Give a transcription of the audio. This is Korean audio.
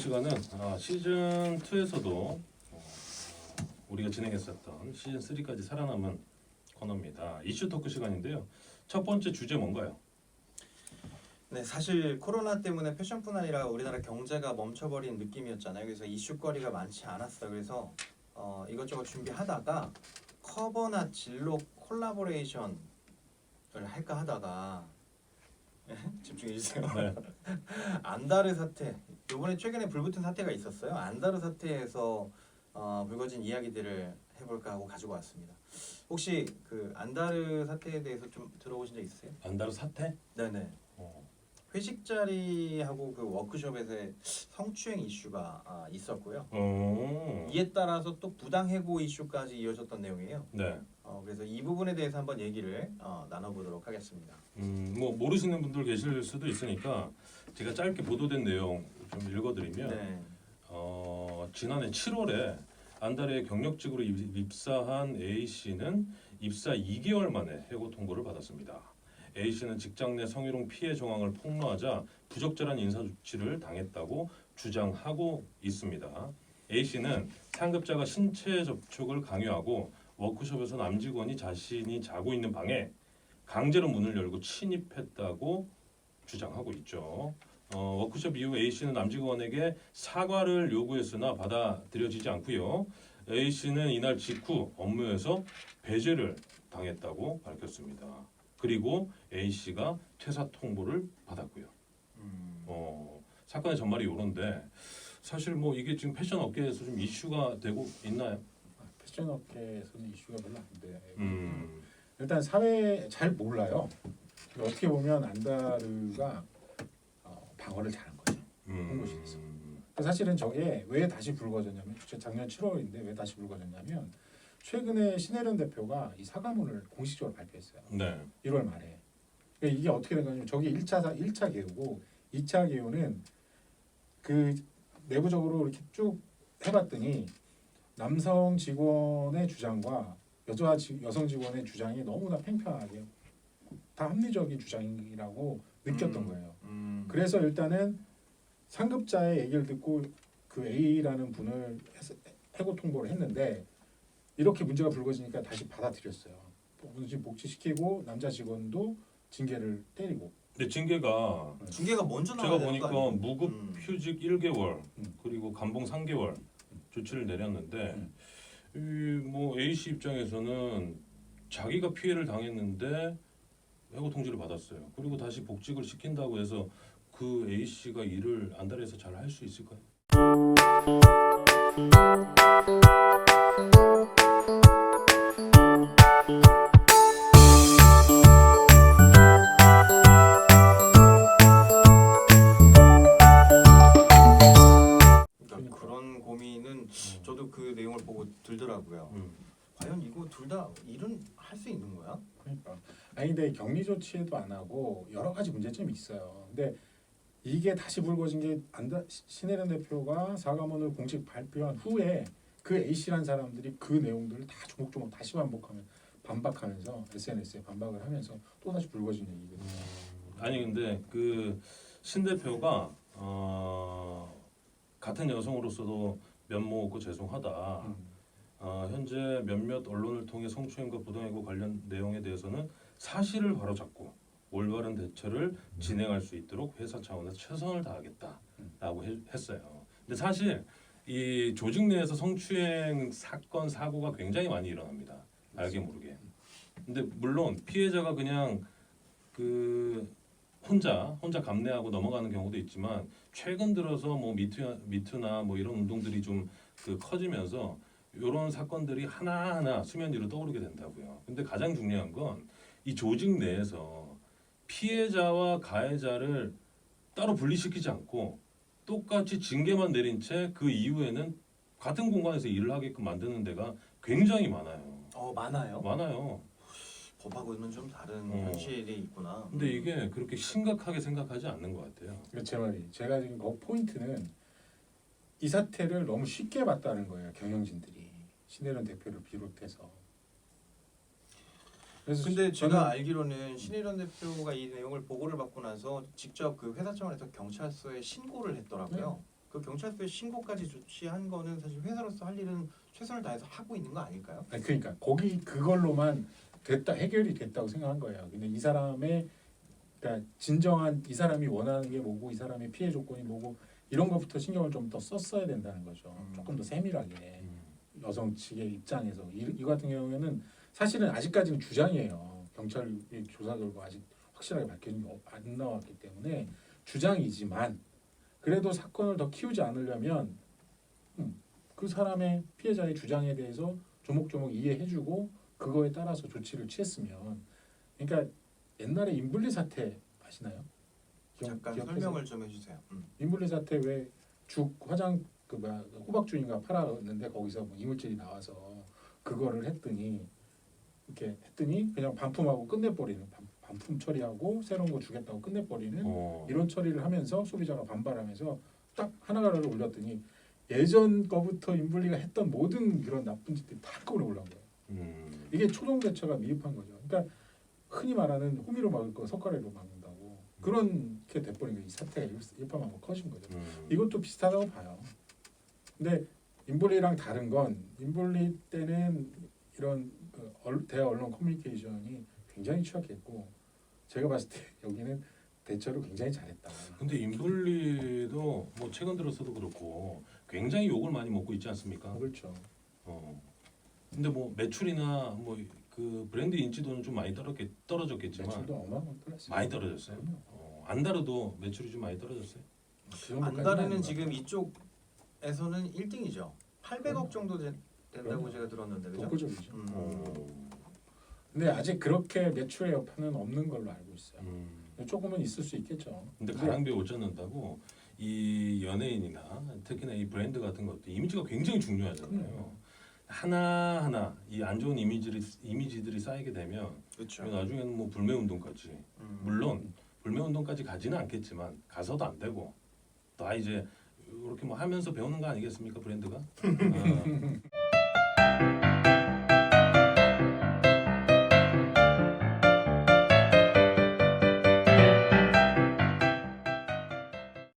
시간은 시즌 2에서도 우리가 진행했었던 시즌 3까지 살아남은 코너입니다. 이슈 토크 시간인데요. 첫 번째 주제 뭔가요? 네, 사실 코로나 때문에 패션뿐 아니라 우리나라 경제가 멈춰버린 느낌이었잖아요. 그래서 이슈거리가 많지 않았어요. 그래서 이것저것 준비하다가 커버나 진로 콜라보레이션을 할까 하다가 집중해 주세요. 네. 안다르 사태, 이번에 최근에 불붙은 사태가 있었어요. 안다르 사태에서 불거진 이야기들을 해볼까 하고 가지고 왔습니다. 혹시 그 안다르 사태에 대해서 좀 들어보신 적 있으세요? 안다르 사태? 네네. 회식 자리하고 그 워크숍에서의 성추행 이슈가 있었고요. 이에 따라서 또 부당해고 이슈까지 이어졌던 내용이에요. 네. 그래서 이 부분에 대해서 한번 얘기를 나눠보도록 하겠습니다. 뭐 모르시는 분들 계실 수도 있으니까 제가 짧게 보도된 내용 좀 읽어드리면 네. 지난해 7월에 안다르에 경력직으로 입사한 A 씨는 입사 2개월 만에 해고 통보를 받았습니다. A 씨는 직장 내 성희롱 피해 정황을 폭로하자 부적절한 인사 조치를 당했다고 주장하고 있습니다. A 씨는 상급자가 신체 접촉을 강요하고 워크숍에서 남직원이 자신이 자고 있는 방에 강제로 문을 열고 침입했다고 주장하고 있죠. 워크숍 이후 A 씨는 남직원에게 사과를 요구했으나 받아들여지지 않고요. A 씨는 이날 직후 업무에서 배제를 당했다고 밝혔습니다. 그리고 A 씨가 퇴사 통보를 받았고요. 사건의 전말이 이런데 사실 뭐 이게 지금 패션 업계에서 좀 이슈가 되고 있나요? 패션 업계에서는 이슈가 별로 안 돼. 일단 사회 잘 몰라요. 어떻게 보면 안다르가 방어를 잘한 거죠. 홍보실에서. 사실은 저게 왜 다시 불거졌냐면 작년 7월인데 왜 다시 불거졌냐면 최근에 신혜련 대표가 이 사과문을 공식적으로 발표했어요. 네. 1월 말에. 그러니까 이게 어떻게 된 거냐면 저게 1차 개요고 2차 개요는 그 내부적으로 이렇게 쭉 해봤더니 남성 직원의 주장과 여성 직원의 주장이 너무나 팽팽하게 다 합리적인 주장이라고 느꼈던 거예요. 그래서 일단은 상급자의 얘기를 듣고 그 A라는 분을 해고 통보를 했는데 이렇게 문제가 불거지니까 다시 받아들였어요. 복직시키고 남자 직원도 징계를 때리고. 근데 징계가 먼저 제가 나와야 되는 보니까 거 아니에요? 무급 휴직 1개월 그리고 감봉 3개월 조치를 내렸는데 뭐 A 씨 입장에서는 자기가 피해를 당했는데 해고 통지를 받았어요. 그리고 다시 복직을 시킨다고 해서 그 A 씨가 일을 안달해서 잘 할 수 있을까요? 그러니까 그런 고민은 저도 그 내용을 보고 들더라고요. 과연 이거 둘 다 일은 할 수 있는 거야? 그러니까 아니 근데 격리 조치도 안 하고 여러 가지 문제점이 있어요. 근데 이게 다시 불거진 게 신혜련 대표가 사과문을 공식 발표한 후에 그 A 씨란 사람들이 그 내용들을 다 조목조목 다시 반박하면서 SNS에 반박을 하면서 또 다시 불거진 얘기거든요. 아니 근데 그 신 대표가 같은 여성으로서도 면목 없고 죄송하다. 현재 몇몇 언론을 통해 성추행과 부당해고 관련 내용에 대해서는 사실을 바로잡고 올바른 대처를 진행할 수 있도록 회사 차원에서 최선을 다하겠다라고 했어요. 근데 사실 이 조직 내에서 성추행 사건 사고가 굉장히 많이 일어납니다. 알게 모르게. 근데 물론 피해자가 그냥 그 혼자 감내하고 넘어가는 경우도 있지만 최근 들어서 뭐 미투나 뭐 이런 운동들이 좀 그 커지면서 이런 사건들이 하나하나 수면 위로 떠오르게 된다고요. 근데 가장 중요한 건 이 조직 내에서 피해자와 가해자를 따로 분리시키지 않고 똑같이 징계만 내린 채 그 이후에는 같은 공간에서 일을 하게끔 만드는 데가 굉장히 많아요. 많아요. 많아요. 법하고는 좀 다른 현실이 있구나. 근데 이게 그렇게 심각하게 생각하지 않는 것 같아요. 제 말이 제가 지금 그 포인트는 이 사태를 너무 쉽게 봤다는 거예요. 경영진들이 신혜련 대표를 비롯해서. 그래서 근데 제가 알기로는 신혜련 대표가 이 내용을 보고를 받고 나서 직접 그 회사 차원에서 경찰서에 신고를 했더라고요. 그 경찰서에 신고까지 조치한 거는 사실 회사로서 할 일은 최선을 다해서 하고 있는 거 아닐까요? 아니, 그러니까 거기 그걸로만 됐다 해결이 됐다고 생각한 거예요. 근데 이 사람의 그러니까 진정한 이 사람이 원하는 게 뭐고 이 사람의 피해 조건이 뭐고 이런 것부터 신경을 좀 더 썼어야 된다는 거죠. 조금 더 세밀하게 여성 측의 입장에서 이 같은 경우에는 사실은 아직까지는 주장이에요. 경찰의 조사 결과 아직 확실하게 밝혀진 게 안 나왔기 때문에 주장이지만 그래도 사건을 더 키우지 않으려면 그 사람의 피해자의 주장에 대해서 조목조목 이해해주고 그거에 따라서 조치를 취했으면 그러니까 옛날에 인블리 사태 아시나요? 잠깐 기억하세요? 설명을 좀 해주세요. 인블리 사태 왜 죽 화장 그 뭐야 호박죽인가 팔았는데 거기서 뭐 이물질이 나와서 그거를 했더니 이렇게 했더니 그냥 반품하고 끝내버리는 반품 처리하고 새로운 거 주겠다고 끝내버리는 이런 처리를 하면서 소비자가 반발하면서 딱 하나를 올렸더니 예전 거부터 인블리가 했던 모든 그런 나쁜 짓들이 다 한꺼번에 올라온 거예요. 이게 초동 대처가 미흡한 거죠. 그러니까 흔히 말하는 호미로 막을 거 석가래로 막는다고 그렇게 돼버린 거예요. 이 사태가 일파만파 커진 거죠. 이것도 비슷하다고 봐요. 근데 인블리랑 다른 건 인블리 때는 이런 대화 언론 커뮤니케이션이 굉장히 취약했고 제가 봤을 때 여기는 대처를 굉장히 잘했다. 근데 인블리도 뭐 최근 들어서도 그렇고 굉장히 욕을 많이 먹고 있지 않습니까? 그렇죠. 근데 뭐 매출이나 뭐 그 브랜드 인지도는 좀 많이 떨어졌겠지만 매출도 어마어마하게 떨어졌어요. 많이 떨어졌어요. 안다르도 매출이 좀 많이 떨어졌어요. 그 정도까지는 안다르는 아닌 것 지금 같아요. 이쪽에서는 1등이죠. 800억 정도 된다고 그럼요. 제가 들었는데 그죠? 독보적이죠. 어. 근데 아직 그렇게 매출의 여파는 없는 걸로 알고 있어요. 음. 조금은 있을 수 있겠죠. 근데 가랑비에 옷 젖는다고 이 연예인이나 특히나 이 브랜드 같은 것도 이미지가 굉장히 중요하잖아요. 하나하나 이 안 좋은 이미지들이 쌓이게 되면 그렇죠. 나중에는 뭐 불매운동까지 물론 불매운동까지 가지는 않겠지만 가서도 안 되고 다 이제 이렇게 뭐 하면서 배우는 거 아니겠습니까 브랜드가?